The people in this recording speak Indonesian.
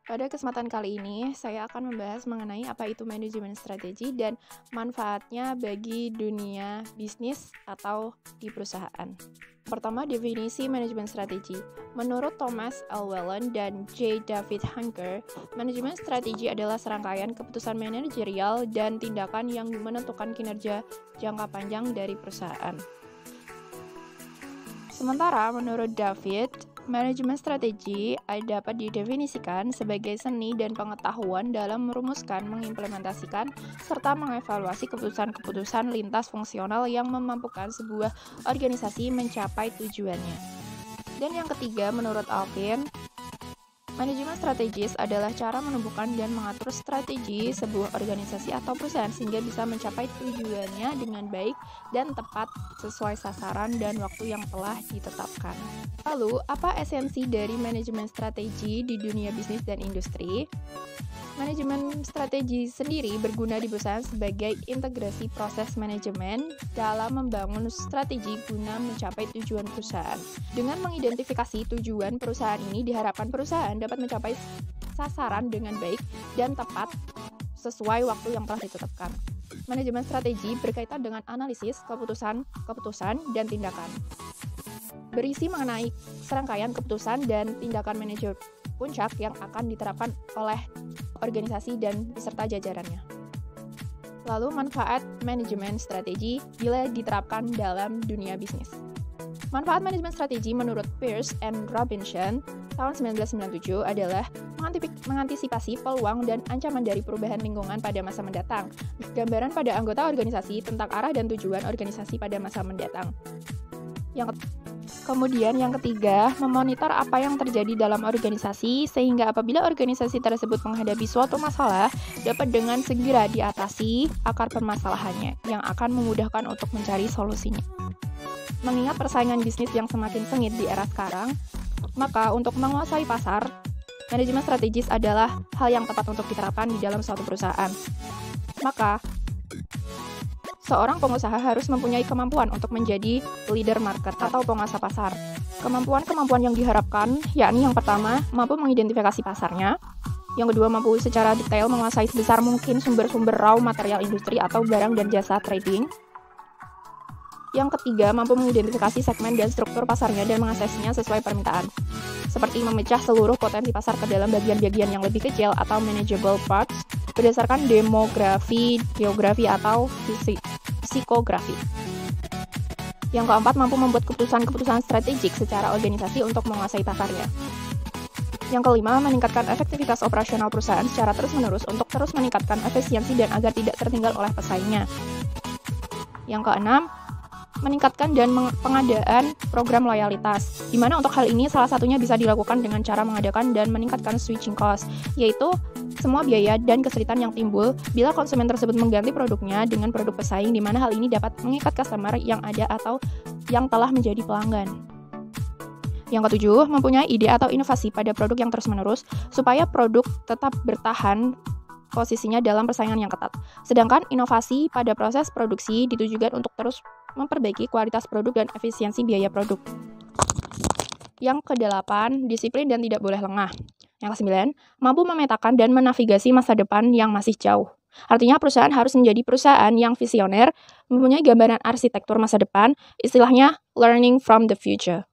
Pada kesempatan kali ini, saya akan membahas mengenai apa itu manajemen strategi dan manfaatnya bagi dunia bisnis atau di perusahaan. Pertama, definisi manajemen strategi. Menurut Thomas L. Whelan dan J. David Hunker, manajemen strategi adalah serangkaian keputusan manajerial dan tindakan yang menentukan kinerja jangka panjang dari perusahaan. Sementara menurut David, manajemen strategi dapat didefinisikan sebagai seni dan pengetahuan dalam merumuskan, mengimplementasikan, serta mengevaluasi keputusan-keputusan lintas fungsional yang memampukan sebuah organisasi mencapai tujuannya. Dan yang ketiga, menurut Alvin, manajemen strategis adalah cara menentukan dan mengatur strategi sebuah organisasi atau perusahaan sehingga bisa mencapai tujuannya dengan baik dan tepat sesuai sasaran dan waktu yang telah ditetapkan. Lalu, apa esensi dari manajemen strategi di dunia bisnis dan industri? Manajemen strategi sendiri berguna di perusahaan sebagai integrasi proses manajemen dalam membangun strategi guna mencapai tujuan perusahaan. Dengan mengidentifikasi tujuan perusahaan ini, diharapkan perusahaan dapat mencapai sasaran dengan baik dan tepat sesuai waktu yang telah ditetapkan. Manajemen strategi berkaitan dengan analisis, keputusan, dan tindakan. Berisi mengenai serangkaian keputusan dan tindakan manajer puncak yang akan diterapkan oleh organisasi dan beserta jajarannya. Lalu, manfaat manajemen strategi bila diterapkan dalam dunia bisnis. Manfaat manajemen strategi menurut Pearce and Robinson tahun 1997 adalah mengantisipasi peluang dan ancaman dari perubahan lingkungan pada masa mendatang, gambaran pada anggota organisasi tentang arah dan tujuan organisasi pada masa mendatang. Kemudian yang ketiga, memonitor apa yang terjadi dalam organisasi sehingga apabila organisasi tersebut menghadapi suatu masalah, dapat dengan segera diatasi akar permasalahannya yang akan memudahkan untuk mencari solusinya. Mengingat persaingan bisnis yang semakin sengit di era sekarang, maka untuk menguasai pasar, manajemen strategis adalah hal yang tepat untuk diterapkan di dalam suatu perusahaan. Maka, seorang pengusaha harus mempunyai kemampuan untuk menjadi leader market atau penguasa pasar. Kemampuan-kemampuan yang diharapkan, yakni yang pertama, mampu mengidentifikasi pasarnya. Yang kedua, mampu secara detail menguasai sebesar mungkin sumber-sumber raw material industri atau barang dan jasa trading. Yang ketiga, mampu mengidentifikasi segmen dan struktur pasarnya dan mengaksesnya sesuai permintaan. Seperti memecah seluruh potensi pasar ke dalam bagian-bagian yang lebih kecil atau manageable parts berdasarkan demografi, geografi, atau psikografi. Yang keempat, mampu membuat keputusan-keputusan strategik secara organisasi untuk menguasai pasarnya. Yang kelima, meningkatkan efektivitas operasional perusahaan secara terus-menerus untuk terus meningkatkan efisiensi dan agar tidak tertinggal oleh pesaingnya. Yang keenam, meningkatkan dan pengadaan program loyalitas, di mana untuk hal ini salah satunya bisa dilakukan dengan cara mengadakan dan meningkatkan switching cost, yaitu semua biaya dan kesulitan yang timbul bila konsumen tersebut mengganti produknya dengan produk pesaing, di mana hal ini dapat mengikat customer yang ada atau yang telah menjadi pelanggan. Yang ketujuh, mempunyai ide atau inovasi pada produk yang terus-menerus supaya produk tetap bertahan posisinya dalam persaingan yang ketat. Sedangkan inovasi pada proses produksi ditujukan untuk terus memperbaiki kualitas produk dan efisiensi biaya produk. Yang kedelapan, disiplin dan tidak boleh lengah. Yang kesembilan, mampu memetakan dan menavigasi masa depan yang masih jauh. Artinya perusahaan harus menjadi perusahaan yang visioner, mempunyai gambaran arsitektur masa depan, istilahnya learning from the future.